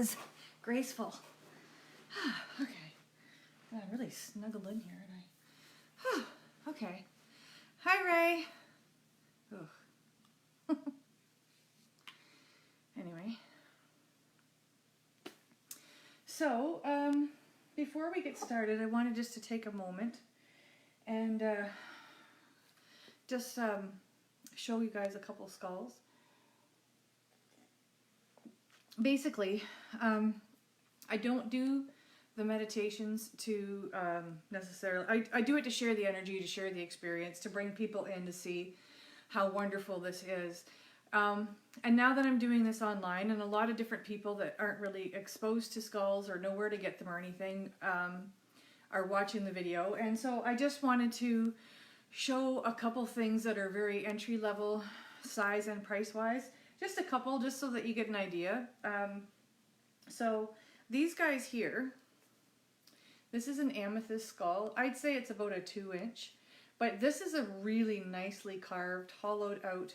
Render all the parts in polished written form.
was graceful. Okay. I really snuggled in here, and I... Okay. Hi, Ray. Ugh. Anyway. So, before we get started, I wanted just to take a moment and just show you guys a couple skulls. Basically, I don't do the meditations to necessarily, I do it to share the energy, to share the experience, to bring people in to see how wonderful this is. And now that I'm doing this online, and a lot of different people that aren't really exposed to skulls or know where to get them or anything are watching the video. And so I just wanted to show a couple things that are very entry level size and price wise. Just a couple, just so that you get an idea. So these guys here, this is an amethyst skull. I'd say it's about a 2-inch, but this is a really nicely carved, hollowed out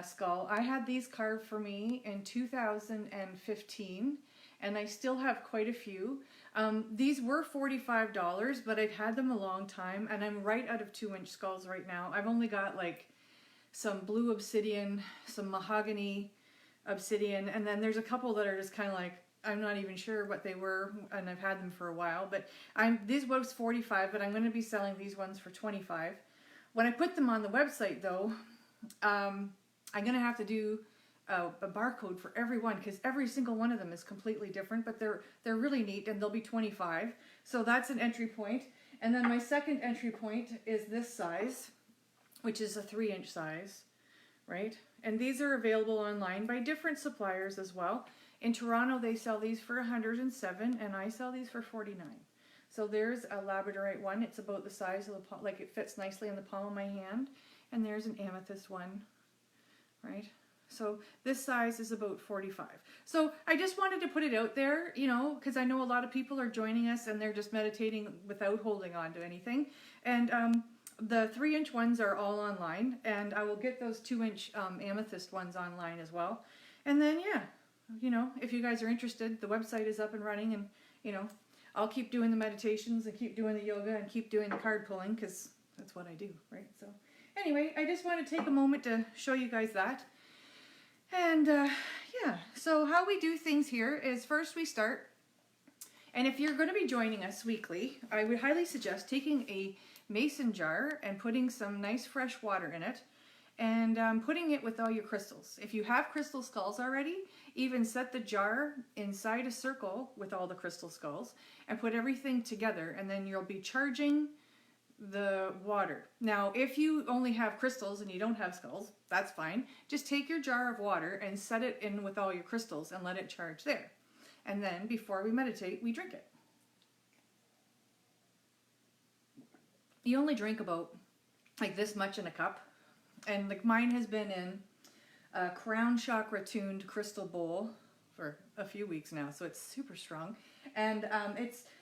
skull. I had these carved for me in 2015, and I still have quite a few. These were $45, but I've had them a long time, and I'm right out of 2-inch skulls right now. I've only got like some blue obsidian, some mahogany obsidian, and then there's a couple that are just kind of like, I'm not even sure what they were, and I've had them for a while, but these was $45, but I'm going to be selling these ones for $25. When I put them on the website though, I'm going to have to do a barcode for every one, because every single one of them is completely different, but they're really neat, and they'll be $25. So that's an entry point. And then my second entry point is this size, which is a 3-inch size, right? And these are available online by different suppliers as well. In Toronto, they sell these for $107, and I sell these for $49. So there's a labradorite one. It's about the size of the palm, like it fits nicely in the palm of my hand. And there's an amethyst one, right? So this size is about $45. So I just wanted to put it out there, you know, because I know a lot of people are joining us and they're just meditating without holding on to anything. And the 3-inch ones are all online, and I will get those 2-inch amethyst ones online as well. And then, yeah, you know, if you guys are interested, the website is up and running, and, you know, I'll keep doing the meditations and keep doing the yoga and keep doing the card pulling, because that's what I do, right? So anyway, I just want to take a moment to show you guys that. And yeah, so how we do things here is first we start, and if you're going to be joining us weekly, I would highly suggest taking a mason jar and putting some nice fresh water in it, and putting it with all your crystals. If you have crystal skulls already, even set the jar inside a circle with all the crystal skulls and put everything together, and then you'll be charging the water. Now, if you only have crystals and you don't have skulls, that's fine. Just take your jar of water and set it in with all your crystals and let it charge there. And then before we meditate, we drink it. You only drink about like this much in a cup. And like mine has been in a crown chakra tuned crystal bowl for a few weeks now, so it's super strong. And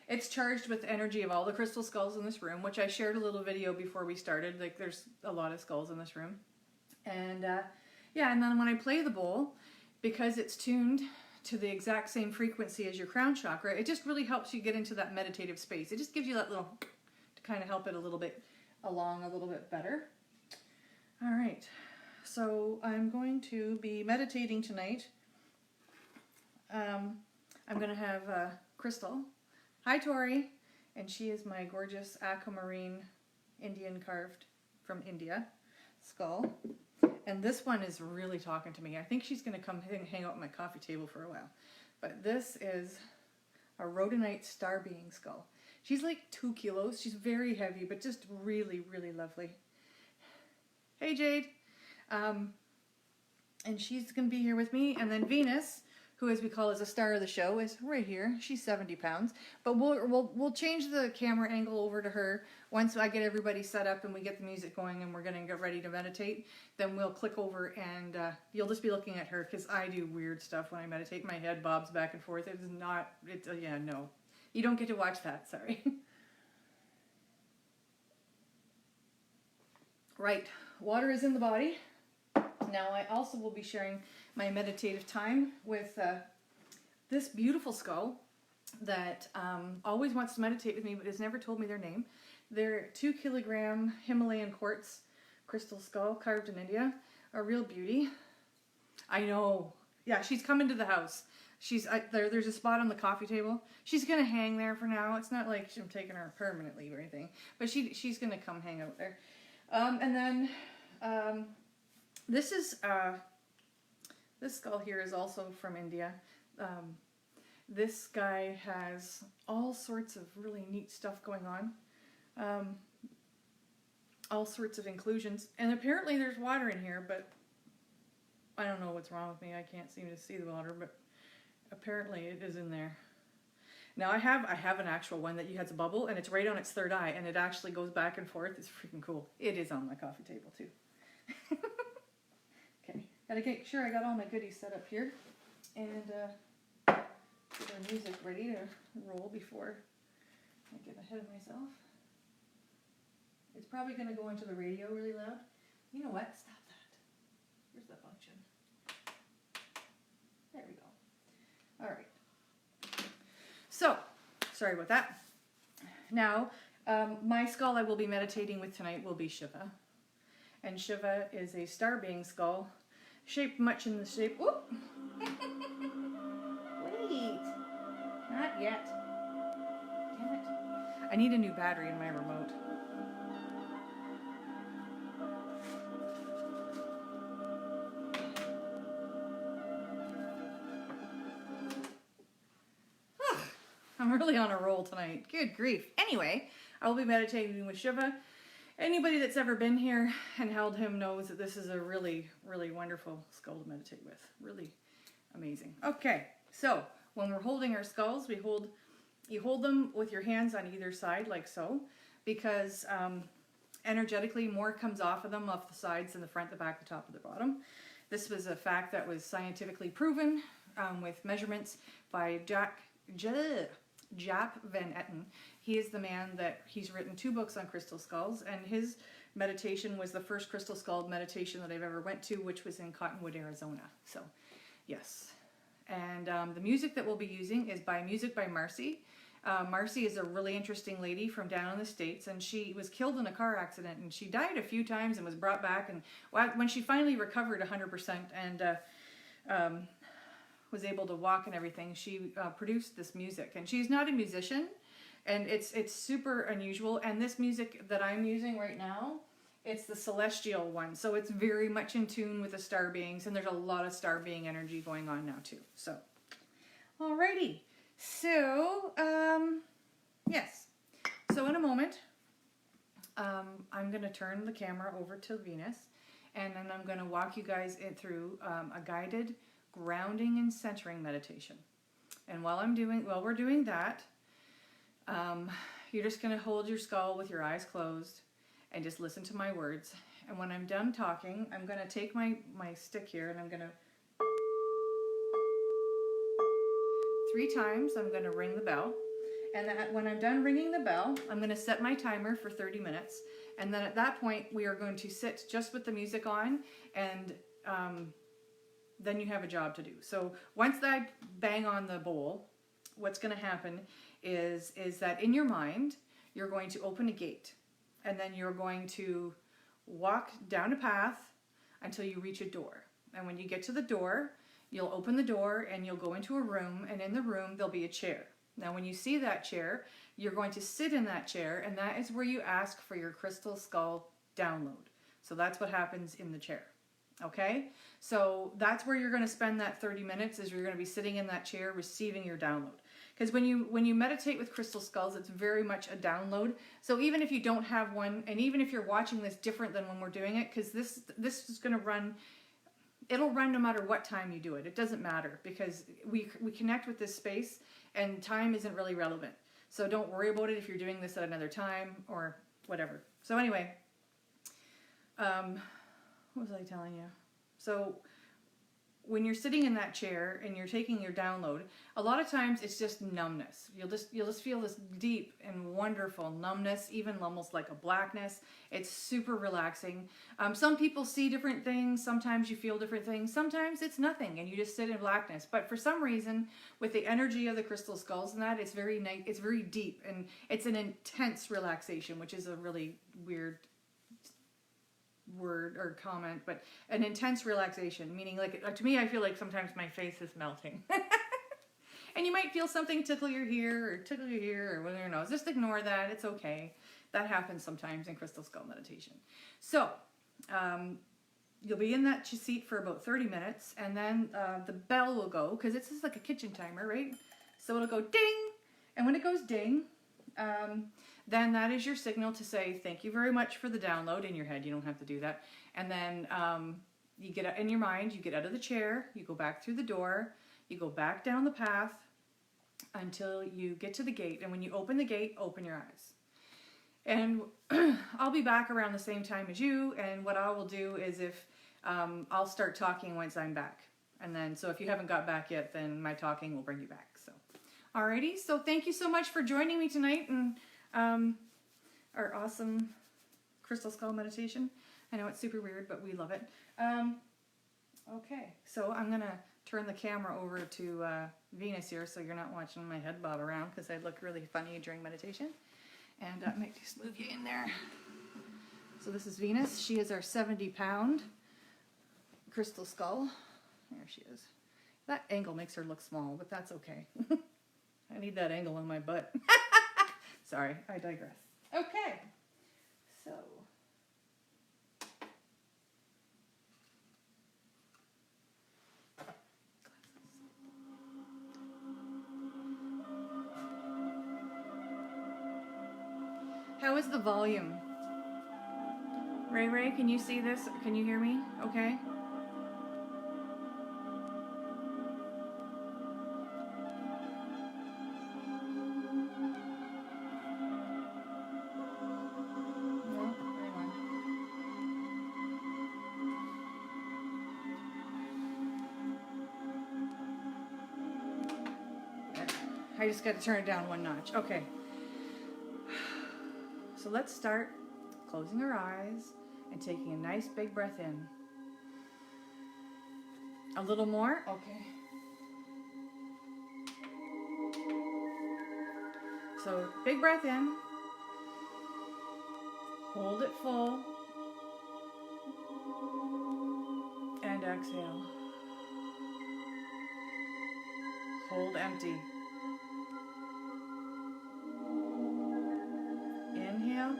it's charged with the energy of all the crystal skulls in this room, which I shared a little video before we started. Like there's a lot of skulls in this room. And yeah, and then when I play the bowl, because it's tuned to the exact same frequency as your crown chakra, it just really helps you get into that meditative space. It just gives you that little, to kind of help it a little bit along a little bit better. All right, so I'm going to be meditating tonight. I'm going to have Crystal. Hi, Tori. And she is my gorgeous aquamarine Indian carved from India skull. And this one is really talking to me. I think she's going to come hang out at my coffee table for a while. But this is a rhodonite star being skull. She's like 2 kilos. She's very heavy, but just really, really lovely. Hey, Jade. And she's going to be here with me. And then Venus, who as we call as a star of the show, is right here. She's 70 pounds. But we'll change the camera angle over to her once I get everybody set up and we get the music going and we're going to get ready to meditate. Then we'll click over and you'll just be looking at her, because I do weird stuff when I meditate. My head bobs back and forth. It's not, yeah, no. You don't get to watch that, sorry. Right, water is in the body. Now I also will be sharing my meditative time with this beautiful skull that always wants to meditate with me but has never told me their name. They're 2 kilogram Himalayan quartz crystal skull carved in India. A real beauty. I know. Yeah, she's coming to the house. There's a spot on the coffee table. She's gonna hang there for now. It's not like I'm taking her permanently or anything, but she's gonna come hang out there. And then this skull here is also from India. This guy has all sorts of really neat stuff going on. All sorts of inclusions, and apparently there's water in here, but I don't know what's wrong with me. I can't seem to see the water, but apparently it is in there. Now I have an actual one that has a bubble, and it's right on its third eye, and it actually goes back and forth. It's freaking cool. It is on my coffee table too. Okay, gotta make sure I got all my goodies set up here, and get our music ready to roll before I get ahead of myself. It's probably gonna go into the radio really loud. You know what? Stop that. Where's the function? There we go. All right. So, sorry about that. Now, my skull I will be meditating with tonight will be Shiva. And Shiva is a star being skull, shaped much in the shape... Whoop! Wait! Not yet. Damn it. I need a new battery in my remote. I'm really on a roll tonight. Good grief. Anyway, I will be meditating with Shiva. Anybody that's ever been here and held him knows that this is a really, really wonderful skull to meditate with. Really amazing. Okay, so when we're holding our skulls, you hold them with your hands on either side like so, because energetically more comes off of them, off the sides and the front, the back, the top, and the bottom. This was a fact that was scientifically proven with measurements by Jaap van Etten. He is the man he's written 2 books on crystal skulls, and his meditation was the first crystal skull meditation that I've ever went to, which was in Cottonwood, Arizona. So, yes. And the music that we'll be using is Music by Marcy. Marcy is a really interesting lady from down in the States, and she was killed in a car accident, and she died a few times and was brought back, and when she finally recovered 100% and was able to walk and everything, she produced this music. And she's not a musician, and it's super unusual. And this music that I'm using right now, it's the celestial one, so it's very much in tune with the star beings, and there's a lot of star being energy going on now too. So, alrighty. So, yes. So in a moment, I'm going to turn the camera over to Venus, and then I'm going to walk you guys through a guided grounding and centering meditation. And while we're doing that, you're just going to hold your skull with your eyes closed and just listen to my words. And when I'm done talking, I'm going to take my stick here, and I'm going to 3 times I'm going to ring the bell. And when I'm done ringing the bell, I'm going to set my timer for 30 minutes. And then at that point, we are going to sit just with the music on, and then you have a job to do. So once I bang on the bowl, what's going to happen is that in your mind, you're going to open a gate, and then you're going to walk down a path until you reach a door. And when you get to the door, you'll open the door and you'll go into a room, and in the room there'll be a chair. Now when you see that chair, you're going to sit in that chair, and that is where you ask for your crystal skull download. So that's what happens in the chair. Okay? So that's where you're going to spend that 30 minutes, is you're going to be sitting in that chair receiving your download. Because when you meditate with crystal skulls, it's very much a download. So even if you don't have one, and even if you're watching this different than when we're doing it, because this is going to run, it'll run no matter what time you do it. It doesn't matter, because we connect with this space, and time isn't really relevant. So don't worry about it if you're doing this at another time or whatever. So anyway, what was I telling you? So when you're sitting in that chair and you're taking your download, a lot of times it's just numbness. You'll just feel this deep and wonderful numbness, even almost like a blackness. It's super relaxing. Some people see different things. Sometimes you feel different things. Sometimes it's nothing and you just sit in blackness. But for some reason, with the energy of the crystal skulls and that, it's very nice. It's very deep and it's an intense relaxation, which is a really weird word or comment, but an intense relaxation, meaning like to me, I feel like sometimes my face is melting. And you might feel something tickle your ear or tickle your ear or whatever, knows. Just ignore that. It's okay. That happens sometimes in crystal skull meditation. So you'll be in that seat for about 30 minutes and then the bell will go, because it's just like a kitchen timer, right? So it'll go ding, and when it goes ding, then that is your signal to say thank you very much for the download. In your head, you don't have to do that. And then you get in your mind, you get out of the chair, you go back through the door, you go back down the path until you get to the gate. And when you open the gate, open your eyes. And I'll be back around the same time as you. And what I will do is if I'll start talking once I'm back. And then, so if you haven't got back yet, then my talking will bring you back. So, alrighty. So thank you so much for joining me tonight and our awesome crystal skull meditation. I know it's super weird, but we love it. Okay, so I'm gonna turn the camera over to Venus here, so you're not watching my head bob around, because I look really funny during meditation. And I might just move you in there. So this is Venus. She is our 70-pound crystal skull. There she is. That angle makes her look small, but that's okay. I need that angle on my butt. Sorry, I digress. Okay, so how is the volume? Ray, can you see this? Can you hear me? Okay. I just got to turn it down one notch. Okay. So let's start closing our eyes and taking a nice big breath in. A little more. Okay. So big breath in. Hold it full. And exhale. Hold empty. Inhale.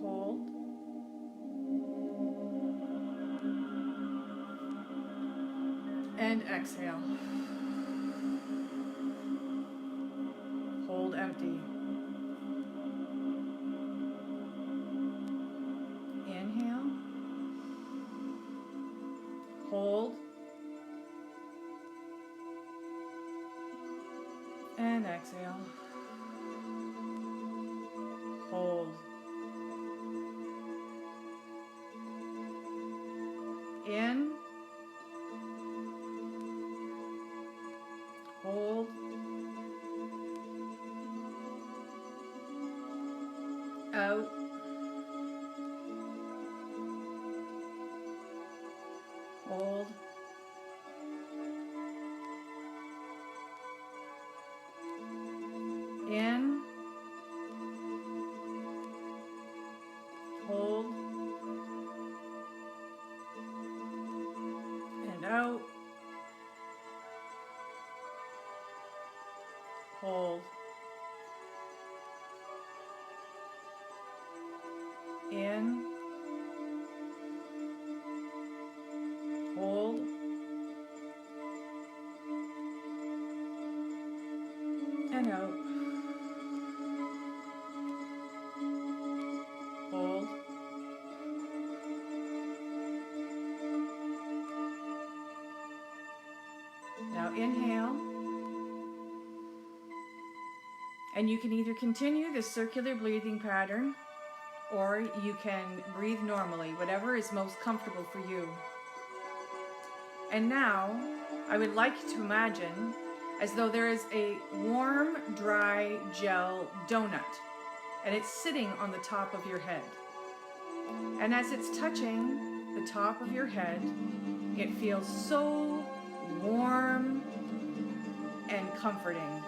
Hold. And exhale. Hold empty. Inhale. Hold. And exhale. Hold. In. Hold. Out. Hold. In. Hold. And out. Hold. In. Hold. And out. Hold. Now inhale. And you can either continue this circular breathing pattern or you can breathe normally, whatever is most comfortable for you. And now, I would like you to imagine as though there is a warm, dry gel donut, and it's sitting on the top of your head. And as it's touching the top of your head, it feels so warm and comforting.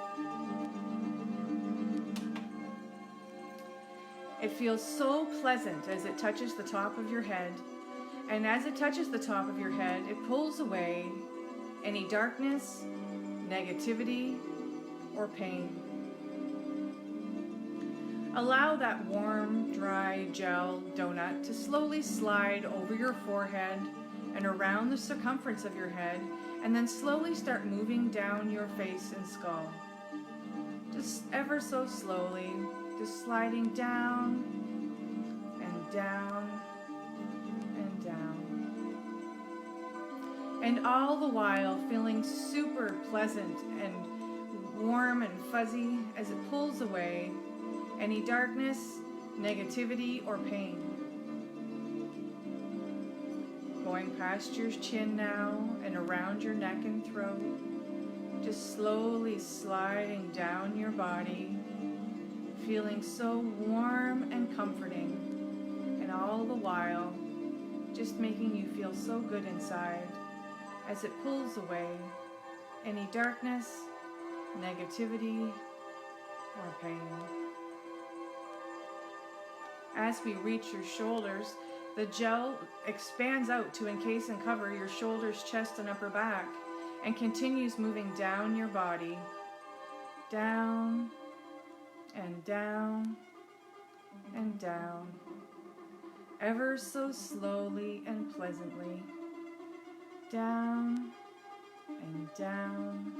It feels so pleasant as it touches the top of your head. And as it touches the top of your head, it pulls away any darkness, negativity, or pain. Allow that warm, dry gel donut to slowly slide over your forehead and around the circumference of your head, and then slowly start moving down your face and skull. Just ever so slowly, just sliding down and down and down. And all the while feeling super pleasant and warm and fuzzy as it pulls away any darkness, negativity, or pain. Going past your chin now and around your neck and throat, just slowly sliding down your body, feeling so warm and comforting, and all the while just making you feel so good inside as it pulls away any darkness, negativity, or pain. As we reach your shoulders, the gel expands out to encase and cover your shoulders, chest, and upper back, and continues moving down your body, down and down and down, ever so slowly and pleasantly, down and down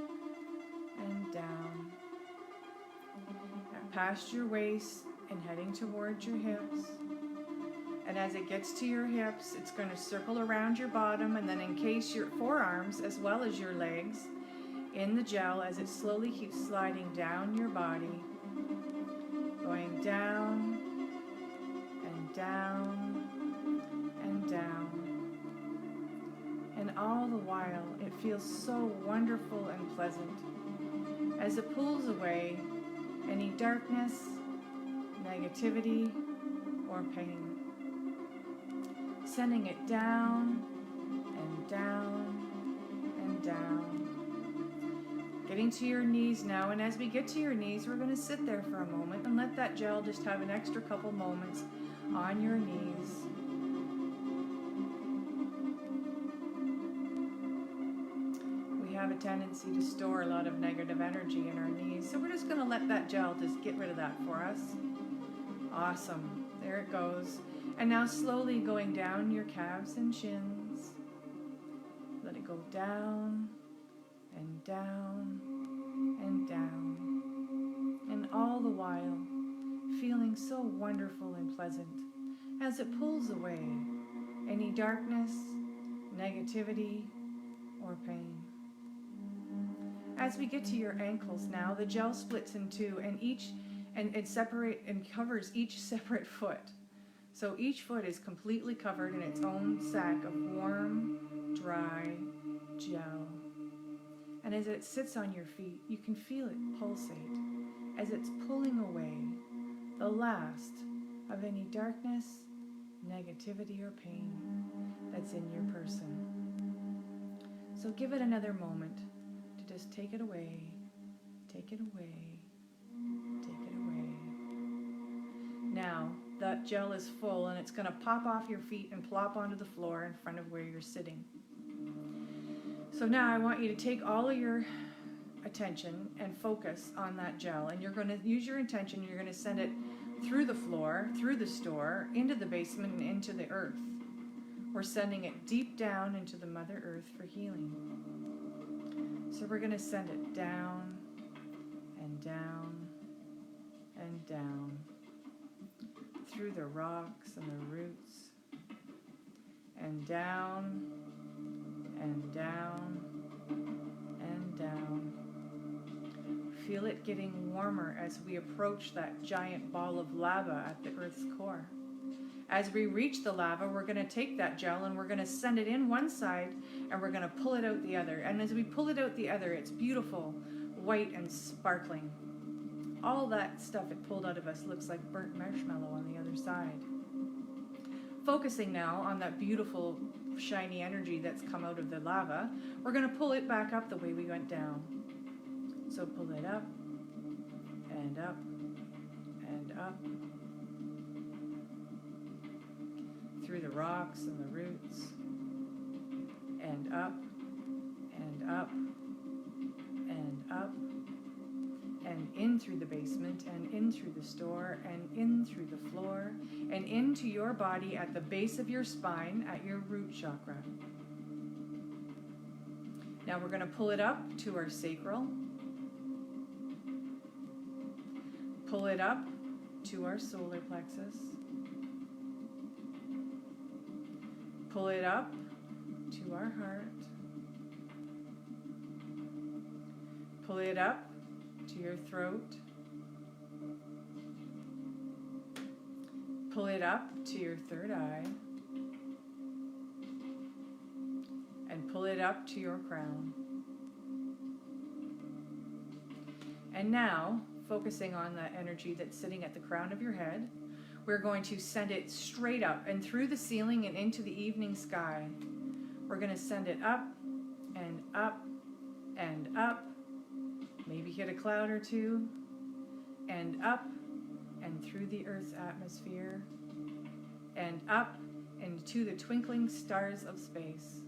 and down, past your waist and heading towards your hips. And as it gets to your hips, it's going to circle around your bottom and then encase your forearms as well as your legs in the gel as it slowly keeps sliding down your body, going down and down and down. And all the while, it feels so wonderful and pleasant as it pulls away any darkness, negativity, or pain. Sending it down and down and down. Getting to your knees now, and as we get to your knees, we're going to sit there for a moment and let that gel just have an extra couple moments on your knees. We have a tendency to store a lot of negative energy in our knees, so we're just going to let that gel just get rid of that for us. Awesome. There it goes. And now slowly going down your calves and shins. Let it go down and down and down. And all the while feeling so wonderful and pleasant as it pulls away any darkness, negativity, or pain. As we get to your ankles now, the gel splits in two and it covers each separate foot. So each foot is completely covered in its own sack of warm, dry gel. And as it sits on your feet, you can feel it pulsate as it's pulling away the last of any darkness, negativity, or pain that's in your person. So give it another moment to just take it away, take it away, take it away. Now, that gel is full and it's going to pop off your feet and plop onto the floor in front of where you're sitting. So now I want you to take all of your attention and focus on that gel, and you're going to use your intention. You're going to send it through the floor, through the store, into the basement, and into the earth. We're sending it deep down into the Mother Earth for healing. So we're going to send it down and down and down through the rocks and the roots, and down and down and down. Feel it getting warmer as we approach that giant ball of lava at the Earth's core. As we reach the lava, we're going to take that gel and we're going to send it in one side and we're going to pull it out the other. And as we pull it out the other, it's beautiful, white and sparkling. All that stuff it pulled out of us looks like burnt marshmallow on the other side. Focusing now on that beautiful, shiny energy that's come out of the lava, we're going to pull it back up the way we went down. So pull it up and up and up through the rocks and the roots and up and up and up and in through the basement and in through the store and in through the floor and into your body at the base of your spine at your root chakra. Now we're going to pull it up to our sacral, pull it up to our solar plexus, pull it up to our heart, pull it up to your throat, pull it up to your third eye, and pull it up to your crown. And now, focusing on that energy that's sitting at the crown of your head, we're going to send it straight up and through the ceiling and into the evening sky. We're going to send it up and up and up, maybe hit a cloud or two, and up and through the Earth's atmosphere, and up into the twinkling stars of space.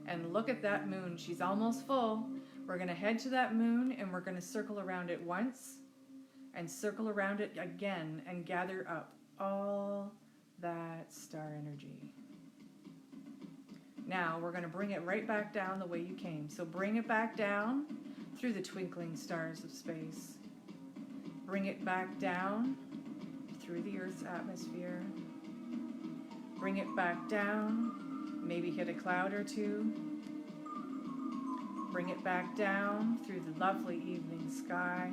And look at that moon, she's almost full. We're going to head to that moon and we're going to circle around it once and circle around it again and gather up all that star energy. Now we're going to bring it right back down the way you came. So bring it back down through the twinkling stars of space. Bring it back down through the Earth's atmosphere. Bring it back down, maybe hit a cloud or two. Bring it back down through the lovely evening sky.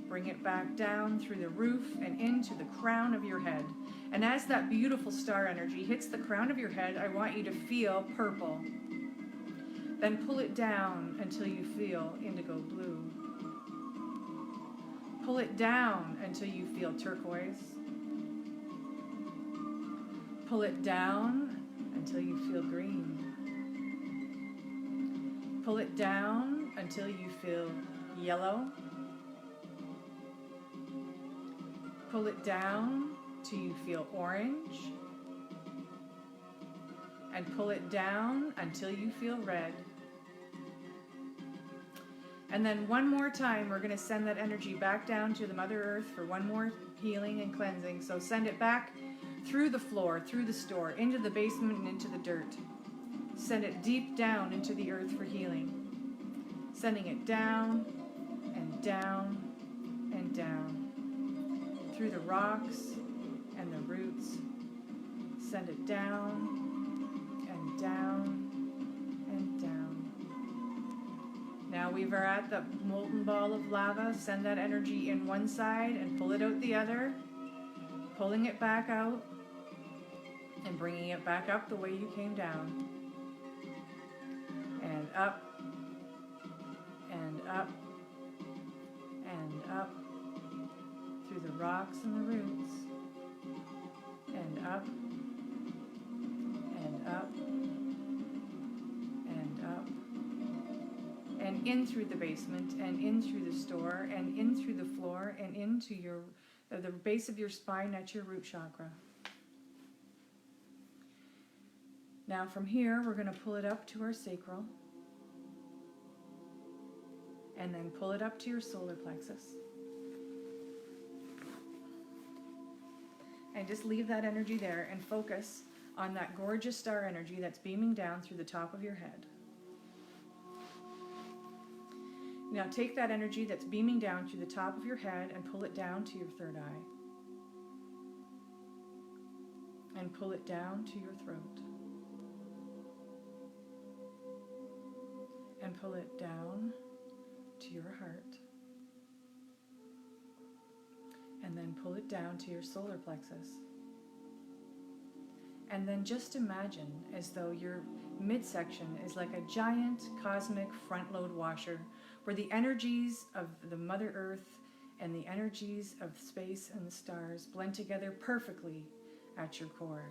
Bring it back down through the roof and into the crown of your head. And as that beautiful star energy hits the crown of your head, I want you to feel purple. Then pull it down until you feel indigo blue. Pull it down until you feel turquoise. Pull it down until you feel green. Pull it down until you feel yellow. Pull it down till you feel orange. And pull it down until you feel red. And then one more time, we're going to send that energy back down to the Mother Earth for one more healing and cleansing. So send it back through the floor, through the store, into the basement and into the dirt. Send it deep down into the earth for healing. Sending it down and down and down. Through the rocks and the roots. Send it down and down and down. Now we are at the molten ball of lava. Send that energy in one side and pull it out the other. Pulling it back out and bringing it back up the way you came down. And up and up and up through the rocks and the roots. And up and up and up. And in through the basement and in through the store and in through the floor and into the base of your spine at your root chakra. Now from here, we're going to pull it up to our sacral and then pull it up to your solar plexus. And just leave that energy there and focus on that gorgeous star energy that's beaming down through the top of your head. Now take that energy that's beaming down through the top of your head and pull it down to your third eye. And pull it down to your throat. And pull it down to your heart. And then pull pull it down to your solar plexus. And then just imagine as though your midsection is like a giant cosmic front load washer where the energies of the Mother Earth and the energies of space and the stars blend together perfectly at your core.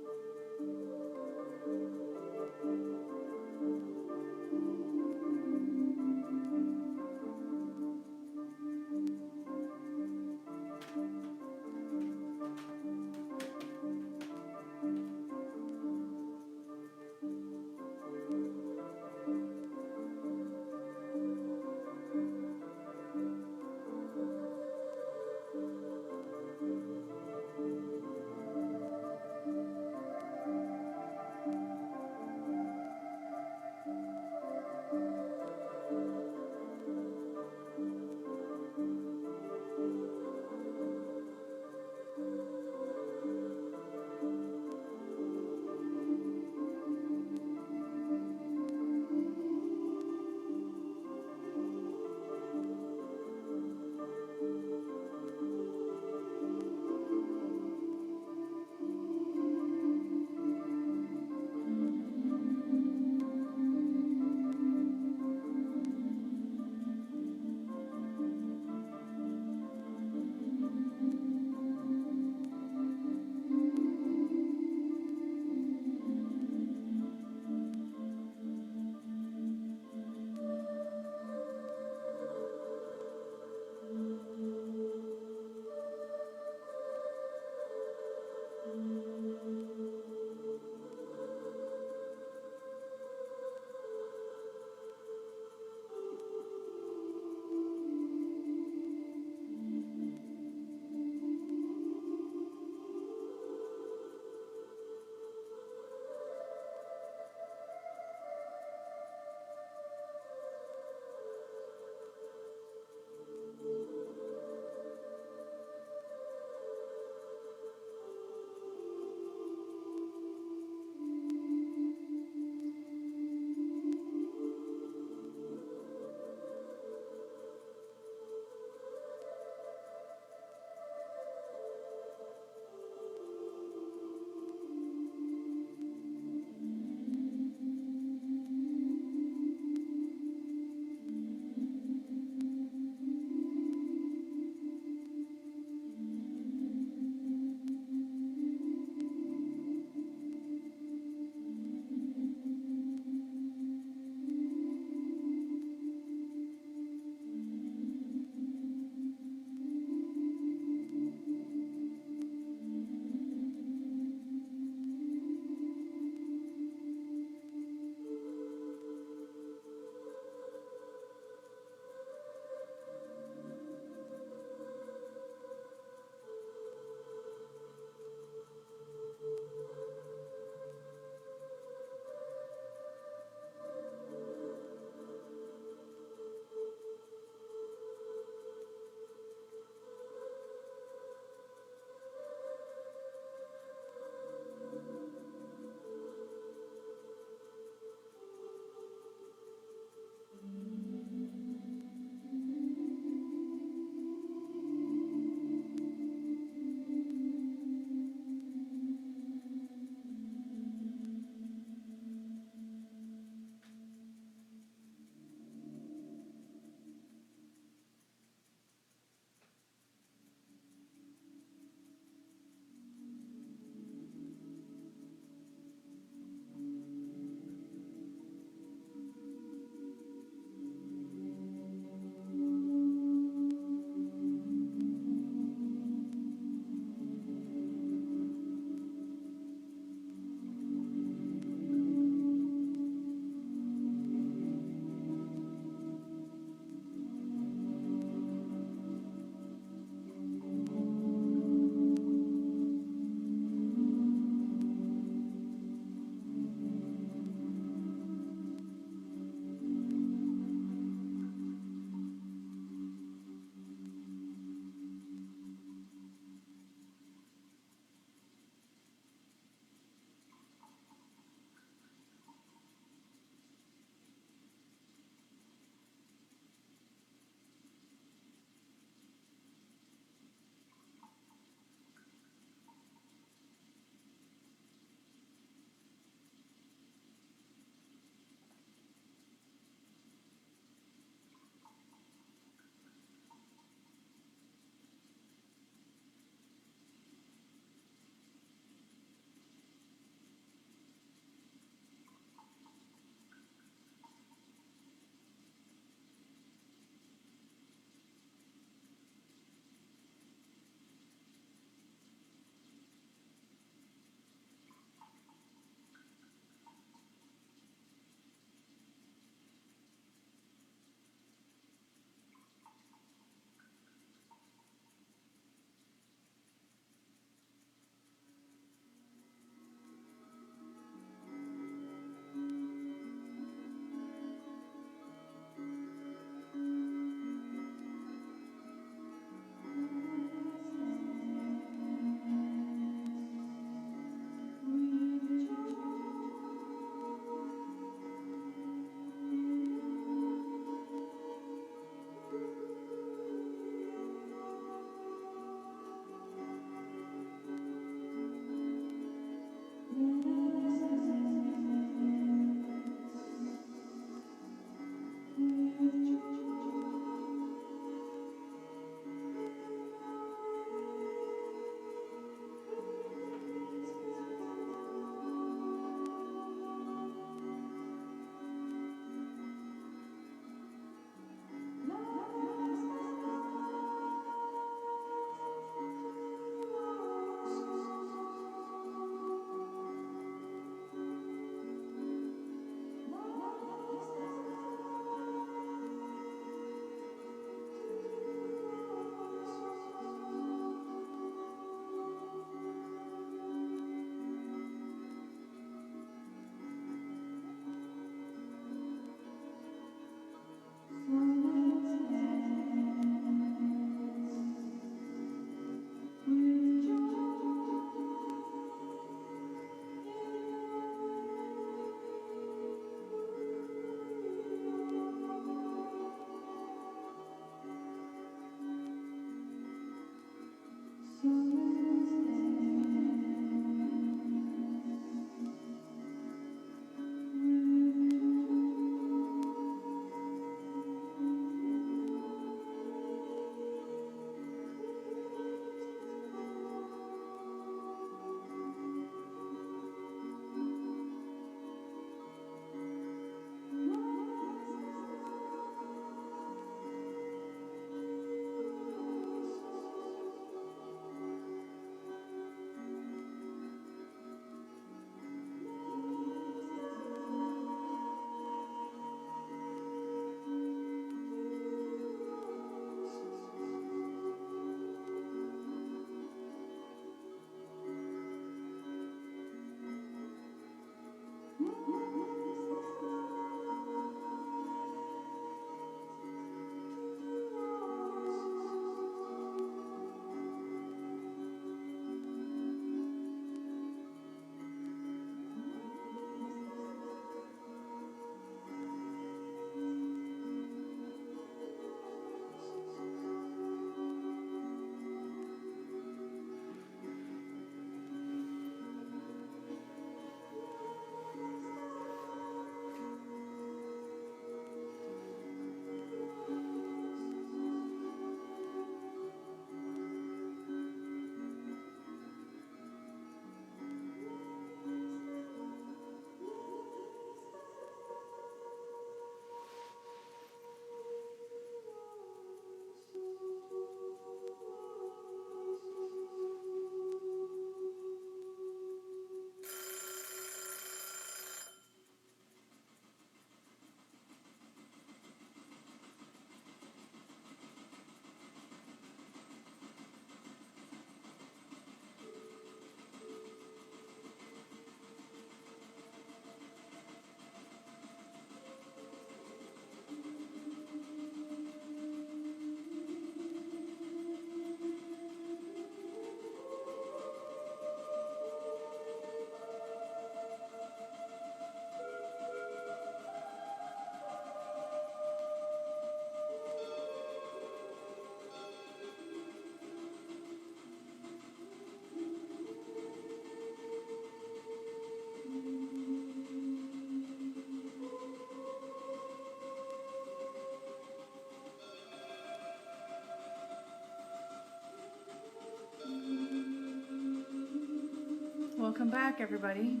Welcome back, everybody.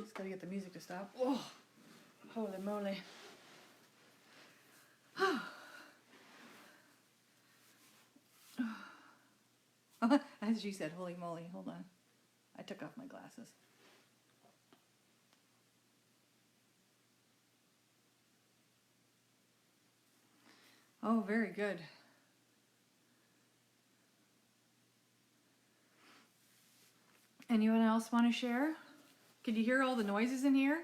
Just gotta get the music to stop. Oh, holy moly. As she said, holy moly. Hold on. I took off my glasses. Oh, very good. Anyone else want to share? Could you hear all the noises in here?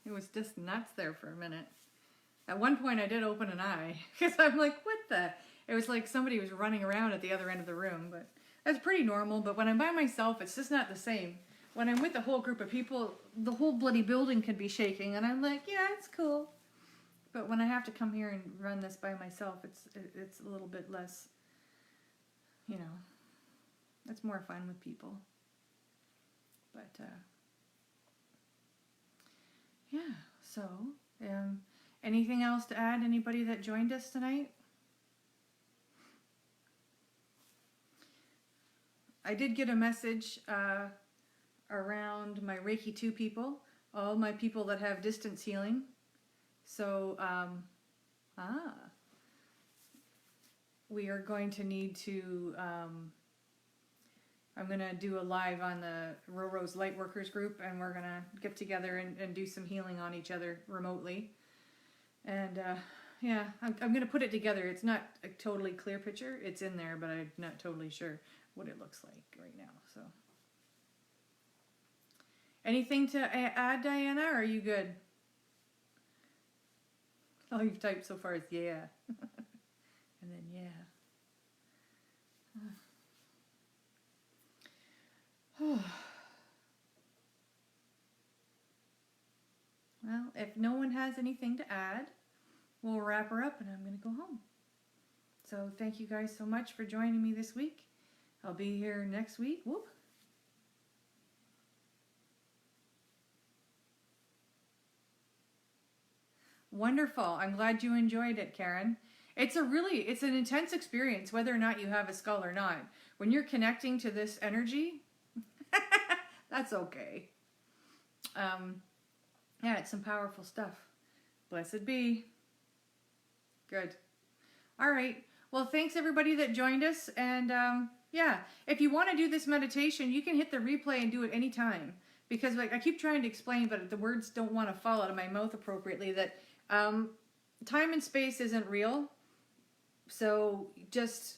It was just nuts there for a minute. At one point I did open an eye because I'm like, what the? It was like somebody was running around at the other end of the room, but that's pretty normal. But when I'm by myself, it's just not the same. When I'm with a whole group of people, the whole bloody building can be shaking, and I'm like, yeah, it's cool. But when I have to come here and run this by myself, it's a little bit less, you know, it's more fun with people. But, yeah, so, anything else to add? Anybody that joined us tonight? I did get a message around my Reiki 2 people, all my people that have distance healing. So, we are going to need to, I'm going to do a live on the Roro's Lightworkers group, and we're going to get together and do some healing on each other remotely. And, yeah, I'm going to put it together. It's not a totally clear picture. It's in there, but I'm not totally sure what it looks like right now. So, anything to add, Diana, or are you good? All you've typed so far is yeah. And then yeah. Well, if no one has anything to add, we'll wrap her up and I'm going to go home. So thank you guys so much for joining me this week. I'll be here next week. Whoop. Wonderful. I'm glad you enjoyed it, Karen. It's an intense experience, whether or not you have a skull or not. When you're connecting to this energy, that's okay. Yeah, it's some powerful stuff. Blessed be. Good. All right. Well, thanks everybody that joined us. And yeah, if you want to do this meditation, you can hit the replay and do it anytime. Because like I keep trying to explain, but the words don't want to fall out of my mouth appropriately, that time and space isn't real. So just,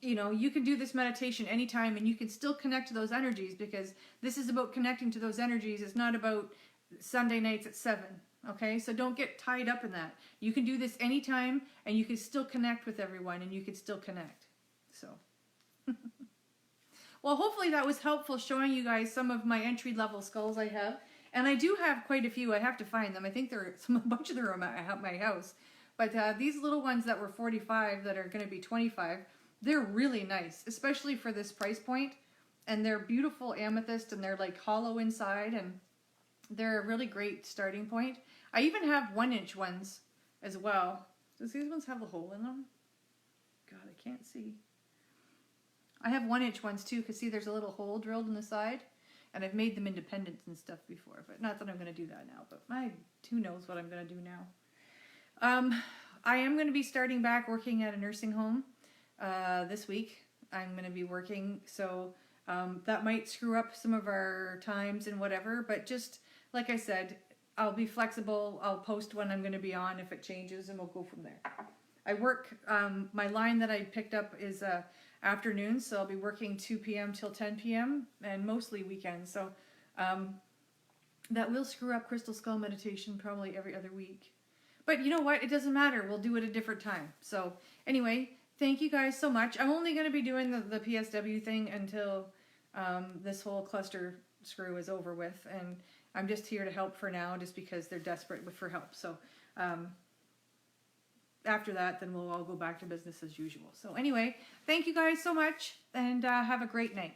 you know, you can do this meditation anytime and you can still connect to those energies, because this is about connecting to those energies. It's not about Sunday nights at 7. Okay, so don't get tied up in that. You can do this anytime and you can still connect with everyone and you can still connect. So, well, hopefully that was helpful, showing you guys some of my entry-level skulls I have. And I do have quite a few. I have to find them. I think a bunch of them are at my house. But these little ones that were 45 that are going to be 25, they're really nice, especially for this price point. And they're beautiful amethyst, and they're like hollow inside, and they're a really great starting point. I even have 1-inch ones as well. Does these ones have a hole in them? God, I can't see. I have 1-inch ones too, because see, there's a little hole drilled in the side. And I've made them independent and stuff before, but not that I'm going to do that now. But who knows what I'm going to do now. I am going to be starting back working at a nursing home this week. I'm going to be working, so that might screw up some of our times and whatever. But just like I said, I'll be flexible. I'll post when I'm going to be on if it changes, and we'll go from there. I work, my line that I picked up is afternoons, so I'll be working 2 p.m. till 10 p.m. and mostly weekends. So that will screw up Crystal Skull meditation probably every other week. But you know what? It doesn't matter. We'll do it a different time. So anyway, thank you guys so much. I'm only going to be doing the PSW thing until this whole cluster screw is over with. And I'm just here to help for now, just because they're desperate for help. So after that, then we'll all go back to business as usual. So anyway, thank you guys so much, and have a great night.